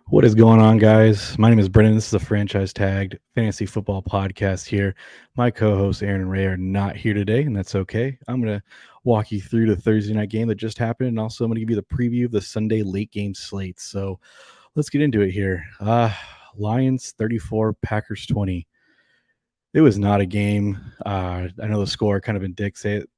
What is going on, guys? My name is Brennan. This is a franchise tagged fantasy football podcast here. My co hosts, Aaron and Ray, are not here today, and that's okay. I'm going to walk you through the Thursday night game that just happened, and also I'm going to give you the preview of the Sunday late game slate. So let's get into it here. Lions 34, Packers 20. It was not a game. I know the score kind of indicates it.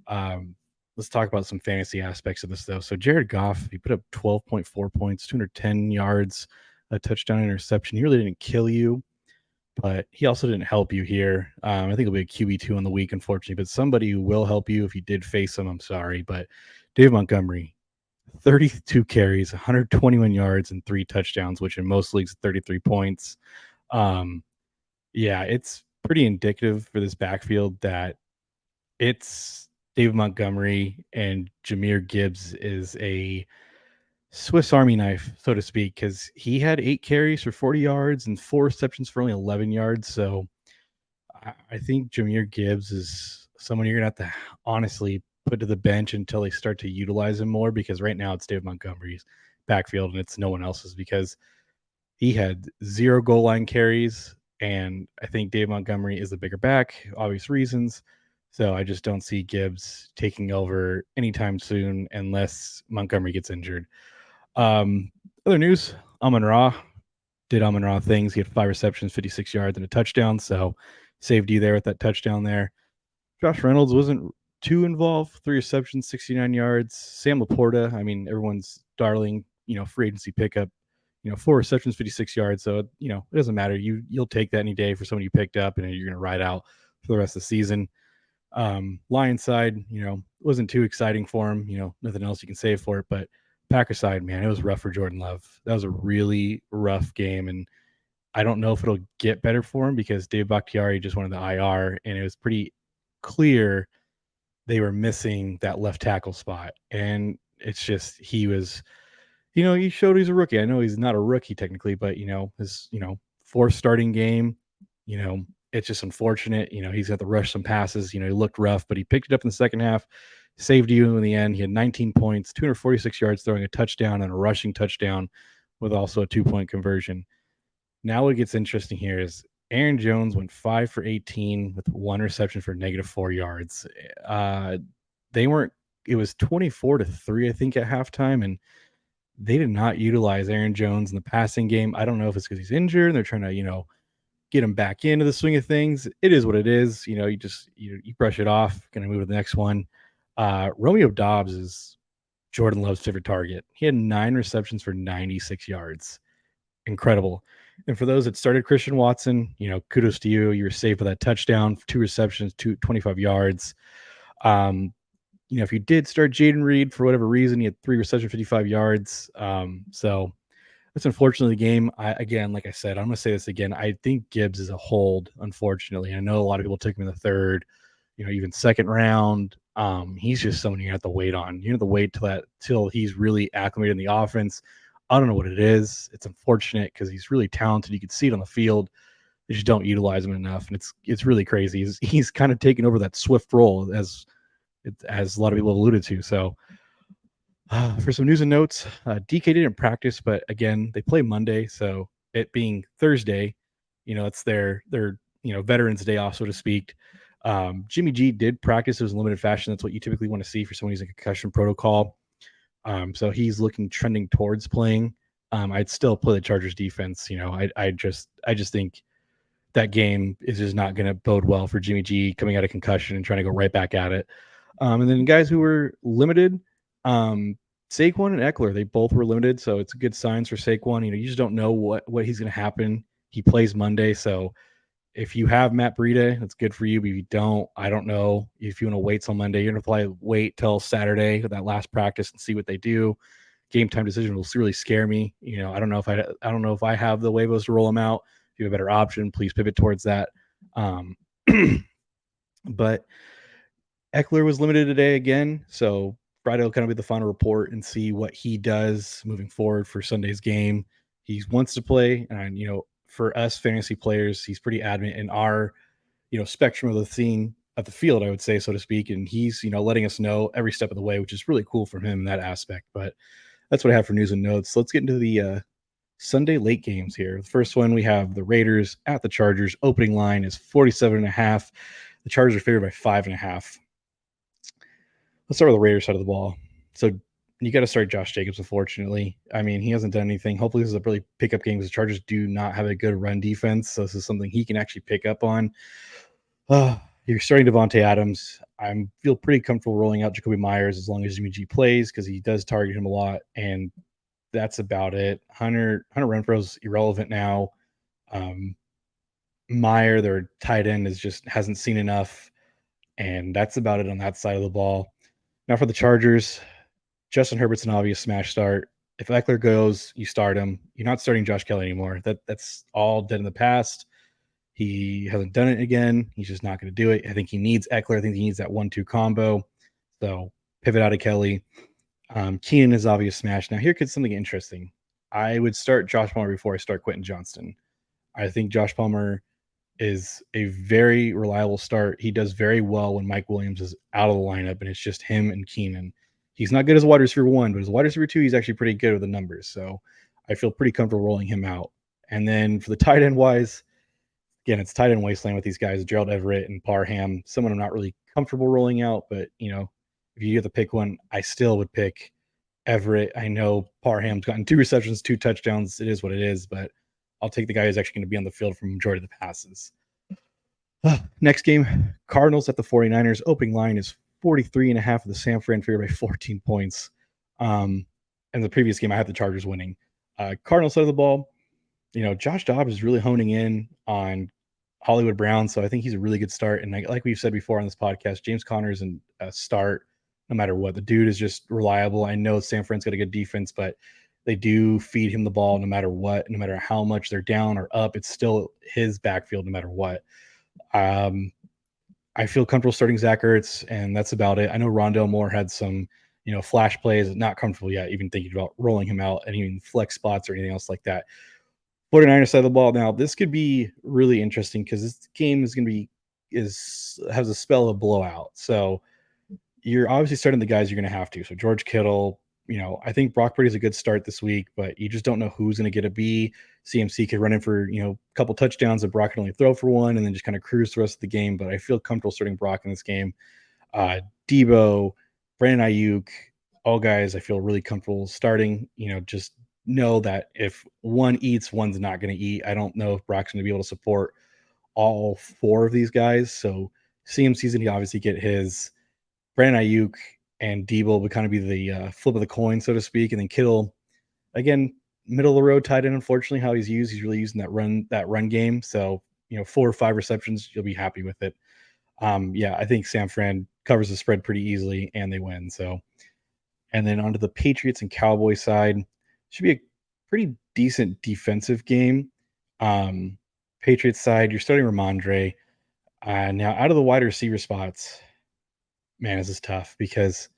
Um, let's talk about some fantasy aspects of this, though. So Jared Goff, he put up 12.4 points, 210 yards, a touchdown interception. He really didn't kill you, but he also didn't help you here. I think it'll be a QB2 on the week, unfortunately, but somebody who will help you if you did face him. I'm sorry, but Dave Montgomery, 32 carries, 121 yards, and 3 touchdowns, which in most leagues, 33 points. Um, yeah, it's pretty indicative for this backfield that it's David Montgomery and Jahmyr Gibbs is a Swiss Army knife, so to speak, because he had 8 carries for 40 yards and 4 receptions for only 11 yards. So I think Jahmyr Gibbs is someone you're going to have to honestly put to the bench until they start to utilize him more, because right now it's David Montgomery's backfield and it's no one else's, because he had 0 goal line carries. And I think Dave Montgomery is the bigger back, obvious reasons. So I just don't see Gibbs taking over anytime soon unless Montgomery gets injured. Other news, Amon Ra did Amon Ra things. He had 5 receptions, 56 yards, and a touchdown. So saved you there with that touchdown there. Josh Reynolds wasn't too involved. 3 receptions, 69 yards. Sam Laporta, I mean, everyone's darling, free agency pickup. 4 receptions, 56 yards. So, it doesn't matter. You'll take that any day for somebody you picked up and you're going to ride out for the rest of the season. Lions side, wasn't too exciting for him. Nothing else you can say for it. But Packers side, man, it was rough for Jordan Love. That was a really rough game. And I don't know if it'll get better for him because Dave Bakhtiari just went to the IR, and it was pretty clear they were missing that left tackle spot. And it's just he showed he's a rookie. I know he's not a rookie technically, but his fourth starting game, it's just unfortunate. He's got to rush some passes. He looked rough, but he picked it up in the second half, saved you in the end. He had 19 points, 246 yards, throwing a touchdown and a rushing touchdown with also a 2-point conversion. Now what gets interesting here is Aaron Jones went 5 for 18 with 1 reception for -4 yards. They weren't. It was 24-3, I think, at halftime, and they did not utilize Aaron Jones in the passing game. I don't know if it's because he's injured and they're trying to, get him back into the swing of things. It is what it is. You brush it off. Going to move to the next one. Romeo Dobbs is Jordan Love's favorite target. He had 9 receptions for 96 yards. Incredible. And for those that started Christian Watson, kudos to you. You were safe with that touchdown, 2 receptions, 25 yards. If you did start Jaden Reed for whatever reason, he had 3 receptions, 55 yards. So that's unfortunately the game. Again, like I said, I'm going to say this again. I think Gibbs is a hold, unfortunately. I know a lot of people took him in the third, even second round. He's just someone you have to wait on. You have to wait till he's really acclimated in the offense. I don't know what it is. It's unfortunate because he's really talented. You can see it on the field. They just don't utilize him enough, and it's really crazy. He's kind of taken over that Swift role as a lot of people have alluded to. So for some news and notes, DK didn't practice, but again, they play Monday, so it being Thursday, it's their Veterans Day off, so to speak. Jimmy G did practice. It was limited fashion. That's what you typically want to see for someone who's in concussion protocol. So he's trending towards playing. I'd still play the Chargers defense. I just think that game is just not going to bode well for Jimmy G coming out of concussion and trying to go right back at it. And then guys who were limited, Saquon and Eckler, they both were limited, so it's good signs for Saquon. You just don't know what he's going to happen. He plays Monday, so if you have Matt Breida, that's good for you. But if you don't, I don't know if you want to wait till Monday. You're going to probably wait till Saturday with that last practice and see what they do. Game time decision will really scare me. I don't know if I have the waivos to roll them out. If you have a better option, please pivot towards that. But Eckler was limited today again, so Friday will kind of be the final report and see what he does moving forward for Sunday's game. He wants to play, and for us fantasy players, he's pretty adamant in our spectrum of the scene of the field, I would say, so to speak. And he's letting us know every step of the way, which is really cool from him in that aspect. But that's what I have for news and notes. Let's get into the Sunday late games here. The first one, we have the Raiders at the Chargers. Opening line is 47.5. The Chargers are favored by 5.5. Let's start with the Raiders side of the ball. So you got to start Josh Jacobs, unfortunately. I mean, he hasn't done anything. Hopefully, this is a really pickup game because the Chargers do not have a good run defense. So this is something he can actually pick up on. You're starting Devontae Adams. I feel pretty comfortable rolling out Jacoby Myers as long as Jimmy G plays because he does target him a lot. And that's about it. Hunter Renfro's irrelevant now. Meyer, their tight end, hasn't seen enough. And that's about it on that side of the ball. Now for the Chargers, Justin Herbert's an obvious smash start. If Eckler goes, you start him. You're not starting Josh Kelly anymore. That's all dead in the past. He hasn't done it again. He's just not going to do it. I think he needs Eckler. I think he needs that 1-2 combo. So pivot out of Kelly. Keenan is obvious smash. Now here could something interesting. I would start Josh Palmer before I start Quentin Johnston. I think Josh Palmer is a very reliable start. He does very well when Mike Williams is out of the lineup and it's just him and Keenan. He's not good as a wide receiver 1, but as a wide receiver 2, he's actually pretty good with the numbers. So I feel pretty comfortable rolling him out. And then for the tight end wise, again, it's tight end wasteland with these guys, Gerald Everett and Parham. Someone I'm not really comfortable rolling out, but if you get to pick one, I still would pick Everett. I know Parham's gotten 2 receptions, 2 touchdowns. It is what it is, but I'll take the guy who's actually going to be on the field for the majority of the passes. Next game, Cardinals at the 49ers. Opening line is 43.5 of the San Fran favored by 14 points. And the previous game, I had the Chargers winning. Cardinals side of the ball, Josh Dobbs is really honing in on Hollywood Brown, so I think he's a really good start. And like we've said before on this podcast, James Conner is a start no matter what. The dude is just reliable. I know San Fran's got a good defense, but they do feed him the ball no matter what, no matter how much they're down or up. It's still his backfield no matter what. I feel comfortable starting Zach Ertz, and that's about it. I know Rondale Moore had some, flash plays. Not comfortable yet, even thinking about rolling him out and even flex spots or anything else like that. 49ers side of the ball. Now, this could be really interesting because this game is going to be has a spell of blowout. So you're obviously starting the guys you're going to have to. So George Kittle, I think Brock Purdy is a good start this week, but you just don't know who's going to get a B. CMC could run in for, a couple touchdowns and Brock can only throw for one and then just kind of cruise the rest of the game. But I feel comfortable starting Brock in this game. Debo, Brandon Ayuk, all guys I feel really comfortable starting. Just know that if one eats, one's not going to eat. I don't know if Brock's going to be able to support all 4 of these guys. So CMC's going to obviously get his. Brandon Ayuk and Debo would kind of be the flip of the coin, so to speak. And then Kittle, again, middle of the road tight end, unfortunately, how he's used. He's really using that run game. So, 4 or 5 receptions, you'll be happy with it. I think San Fran covers the spread pretty easily and they win. So, and then onto the Patriots and Cowboys side, should be a pretty decent defensive game. Patriots side, you're starting Ramondre. Now, out of the wide receiver spots, man, this is tough because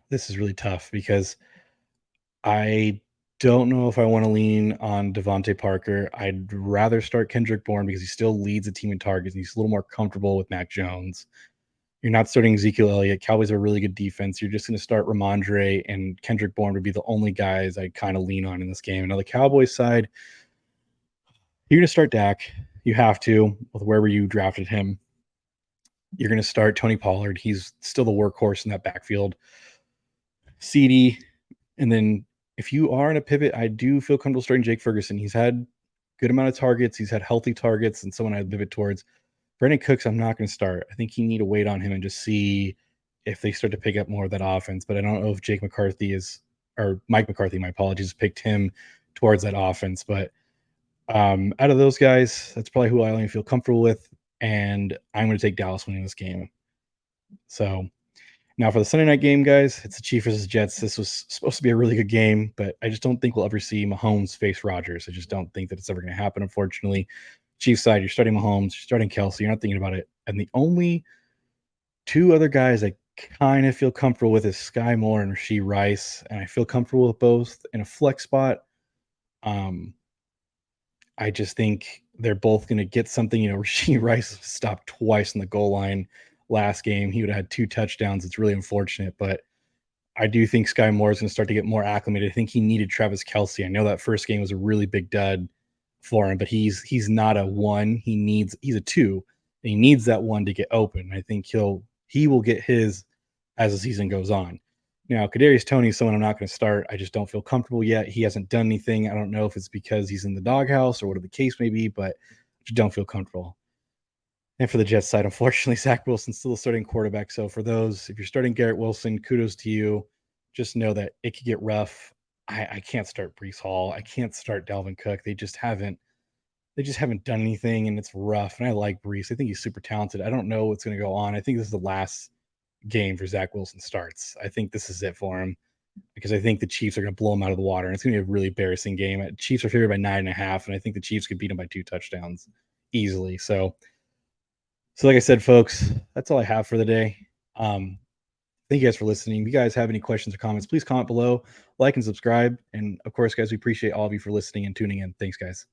this is really tough because I don't know if I want to lean on Devontae Parker. I'd rather start Kendrick Bourne because he still leads the team in targets and he's a little more comfortable with Mac Jones. You're not starting Ezekiel Elliott. Cowboys are a really good defense. You're just going to start Ramondre, and Kendrick Bourne would be the only guys I kind of lean on in this game. And on the Cowboys side, you're going to start Dak. You have to, with wherever you drafted him. You're going to start Tony Pollard. He's still the workhorse in that backfield. CD. And then if you are in a pivot, I do feel comfortable starting Jake Ferguson. He's had good amount of targets. He's had healthy targets and someone I'd pivot towards. Brandon Cooks, I'm not going to start. I think you need to wait on him and just see if they start to pick up more of that offense. But I don't know if Mike McCarthy, my apologies, picked him towards that offense. But out of those guys, that's probably who I only feel comfortable with. And I'm going to take Dallas winning this game. So now for the Sunday night game, guys, it's the Chiefs versus Jets. This was supposed to be a really good game, but I just don't think we'll ever see Mahomes face Rodgers. I just don't think that it's ever going to happen, unfortunately. Chiefs side, you're starting Mahomes, you're starting Kelsey, you're not thinking about it. And the only 2 other guys I kind of feel comfortable with is Sky Moore and Rashee Rice, and I feel comfortable with both in a flex spot. I just think they're both going to get something. Rashee Rice stopped twice in the goal line last game. He would have had 2 touchdowns. It's really unfortunate, but I do think Sky Moore is going to start to get more acclimated. I think he needed Travis Kelce. I know that first game was a really big dud for him, but he's not a one. He's a two, and he needs that one to get open. I think he will get his as the season goes on. Now, Kadarius Toney is someone I'm not going to start. I just don't feel comfortable yet. He hasn't done anything. I don't know if it's because he's in the doghouse or whatever the case may be, but I just don't feel comfortable. And for the Jets side, unfortunately, Zach Wilson's still a starting quarterback. So for those, if you're starting Garrett Wilson, kudos to you. Just know that it could get rough. I can't start Brees Hall. I can't start Dalvin Cook. They just haven't done anything, and it's rough. And I like Brees. I think he's super talented. I don't know what's going to go on. I think this is the last game for Zach Wilson starts. I think this is it for him because I think the Chiefs are going to blow him out of the water. And it's going to be a really embarrassing game. Chiefs are favored by 9.5, and I think the Chiefs could beat them by 2 touchdowns easily. So like I said, folks, that's all I have for the day. Thank you guys for listening. If you guys have any questions or comments, please comment below, like and subscribe. And of course, guys, we appreciate all of you for listening and tuning in. Thanks, guys.